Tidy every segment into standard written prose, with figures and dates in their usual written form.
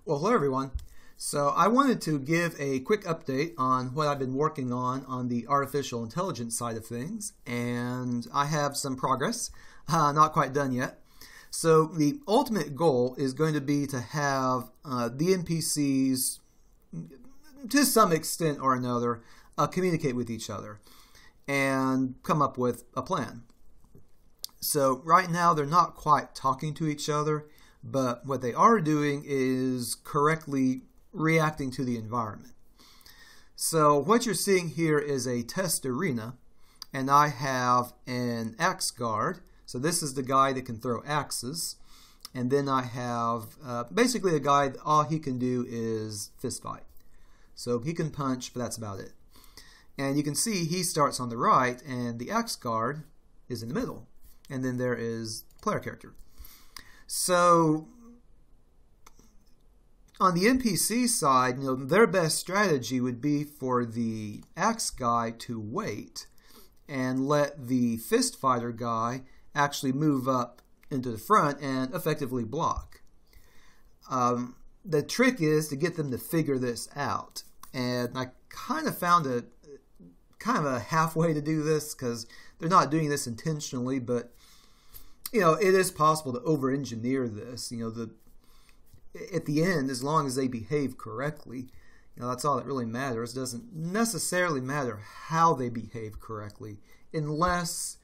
Well, hello everyone. So I wanted to give a quick update on what I've been working on the artificial intelligence side of things, and I have some progress, not quite done yet. So the ultimate goal is going to be to have the NPCs, to some extent or another, communicate with each other and come up with a plan. So right now they're not quite talking to each other, but what they are doing is correctly reacting to the environment. So what you're seeing here is a test arena, and I have an axe guard. So this is the guy that can throw axes, and then I have basically a guy that all he can do is fist fight. So he can punch, but that's about it. And you can see he starts on the right, and the axe guard is in the middle, and then there is the player character. So on the NPC side, their best strategy would be for the axe guy to wait and let the fist fighter guy actually move up into the front and effectively block. The trick is to get them to figure this out, and I kind of found a halfway to do this, because they're not doing this intentionally, but it is possible to over-engineer this. At the end, as long as they behave correctly, that's all that really matters. It doesn't necessarily matter how they behave correctly, unless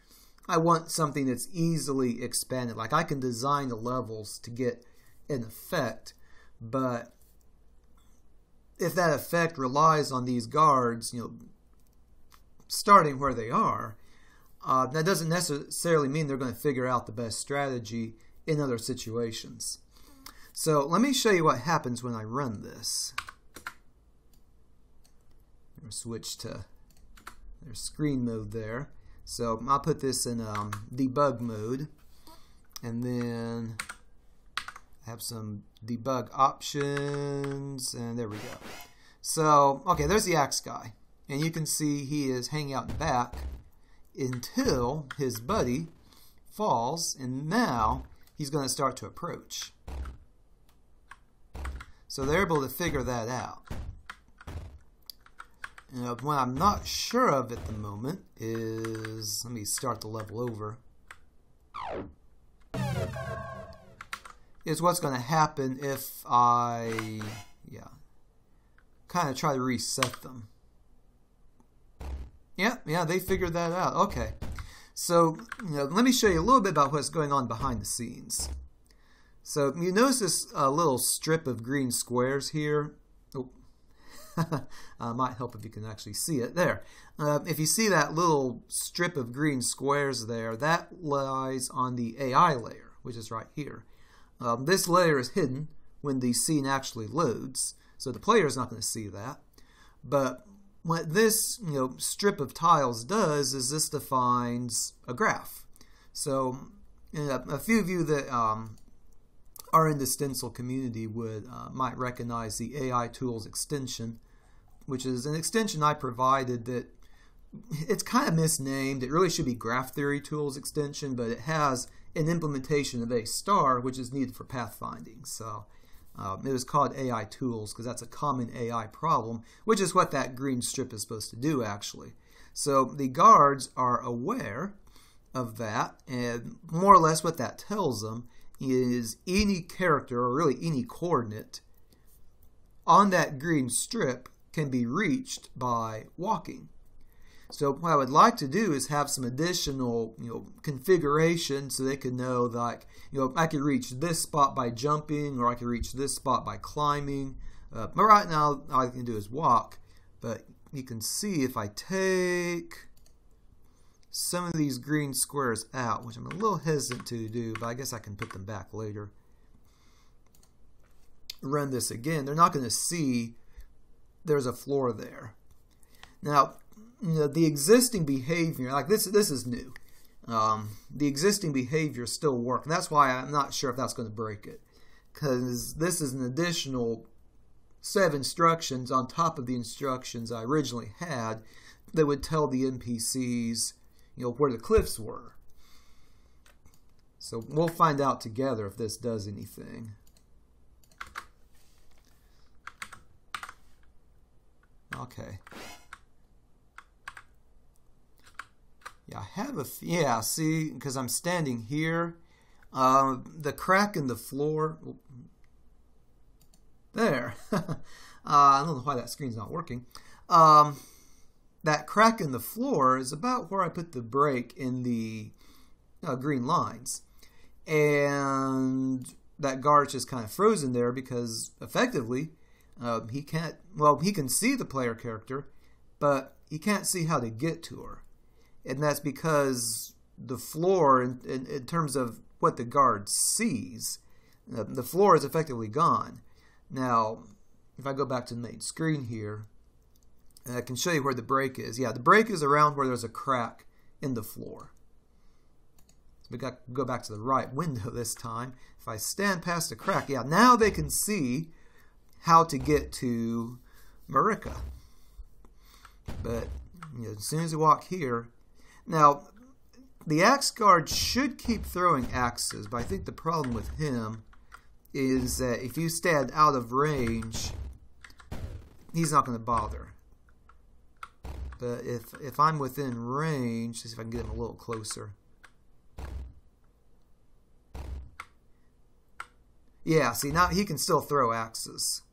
I want something that's easily expanded. Like I can design the levels to get an effect, but if that effect relies on these guards, starting where they are, that doesn't necessarily mean they're going to figure out the best strategy in other situations. So let me show you what happens when I run this. I'll switch to their screen mode there. So I'll put this in debug mode, and then I have some debug options, and there we go. So, okay, there's the axe guy, and you can see he is hanging out in the back until his buddy falls, and now he's going to start to approach. So they're able to figure that out. What I'm not sure of at the moment is, let me start the level over, is what's going to happen if I, kind of try to reset them. Yeah, they figured that out. Okay. So, let me show you a little bit about what's going on behind the scenes. So, you notice this little strip of green squares here. Oh, might help if you can actually see it. There. If you see that little strip of green squares there, that lies on the AI layer, which is right here. This layer is hidden when the scene actually loads, so the player is not going to see that. But what this strip of tiles does is this defines a graph. So a few of you that are in the stencil community might recognize the AI tools extension, which is an extension I provided that it's kind of misnamed. It really should be graph theory tools extension, but it has an implementation of A star, which is needed for pathfinding. So it was called AI tools because that's a common AI problem, which is what that green strip is supposed to do actually. So the guards are aware of that, and more or less what that tells them is any character, or really any coordinate, on that green strip can be reached by walking. So what I would like to do is have some additional, configuration so they can know that, I could reach this spot by jumping, or I could reach this spot by climbing. But right now, all I can do is walk. But you can see if I take some of these green squares out, which I'm a little hesitant to do, but I guess I can put them back later. Run this again. They're not going to see there's a floor there. Now, the existing behavior, like this is new. The existing behavior still works. That's why I'm not sure if that's going to break it, because this is an additional set of instructions on top of the instructions I originally had that would tell the NPCs, where the cliffs were. So we'll find out together if this does anything. Okay. Yeah, I have a... Yeah, see, because I'm standing here. The crack in the floor... There. I don't know why that screen's not working. That crack in the floor is about where I put the break in the green lines. And that guard's just kind of frozen there because, effectively, he can't... Well, he can see the player character, but he can't see how to get to her. And that's because the floor, in terms of what the guard sees, the floor is effectively gone. Now, if I go back to the main screen here, I can show you where the break is. Yeah, the break is around where there's a crack in the floor. So we got to go back to the right window this time. If I stand past the crack, yeah, now they can see how to get to Marika. But as soon as you walk here... Now, the axe guard should keep throwing axes, but I think the problem with him is that if you stand out of range, he's not going to bother. But if I'm within range, let's see if I can get him a little closer. Yeah, see, now he can still throw axes.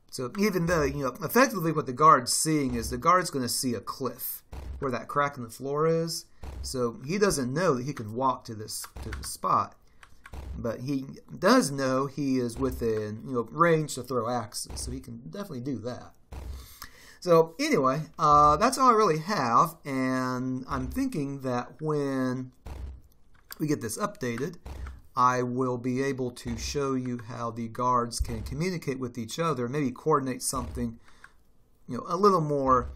So even though, effectively what the guard's seeing is the guard's going to see a cliff where that crack in the floor is. So he doesn't know that he can walk to this spot. But he does know he is within range to throw axes. So he can definitely do that. So anyway, that's all I really have. And I'm thinking that when we get this updated, I will be able to show you how the guards can communicate with each other, maybe coordinate something, a little more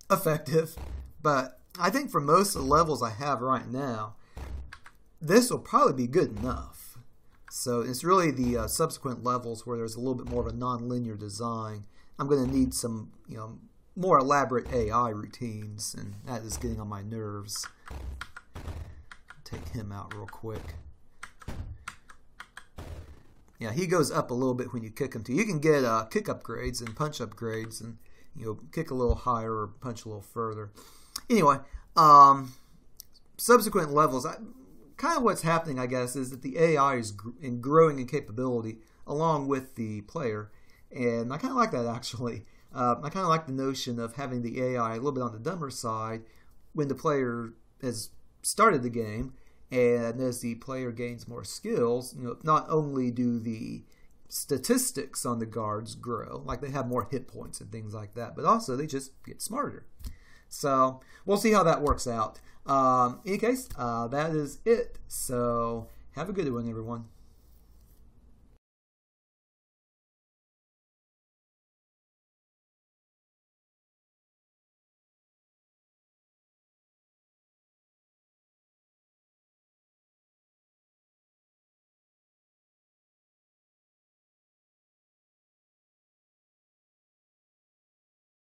effective. But I think for most of the levels I have right now, this will probably be good enough. So it's really the subsequent levels where there's a little bit more of a non-linear design. I'm going to need some, more elaborate AI routines, and that is getting on my nerves. Take him out real quick. Yeah, he goes up a little bit when you kick him too. You can get kick upgrades and punch upgrades, and kick a little higher or punch a little further. Anyway, subsequent levels. Kind of what's happening, I guess, is that the AI is growing in capability along with the player, and I kind of like that actually. I kind of like the notion of having the AI a little bit on the dumber side when the player has started the game. And as the player gains more skills, not only do the statistics on the guards grow, like they have more hit points and things like that, but also they just get smarter. So we'll see how that works out. In any case, that is it. So have a good one, everyone.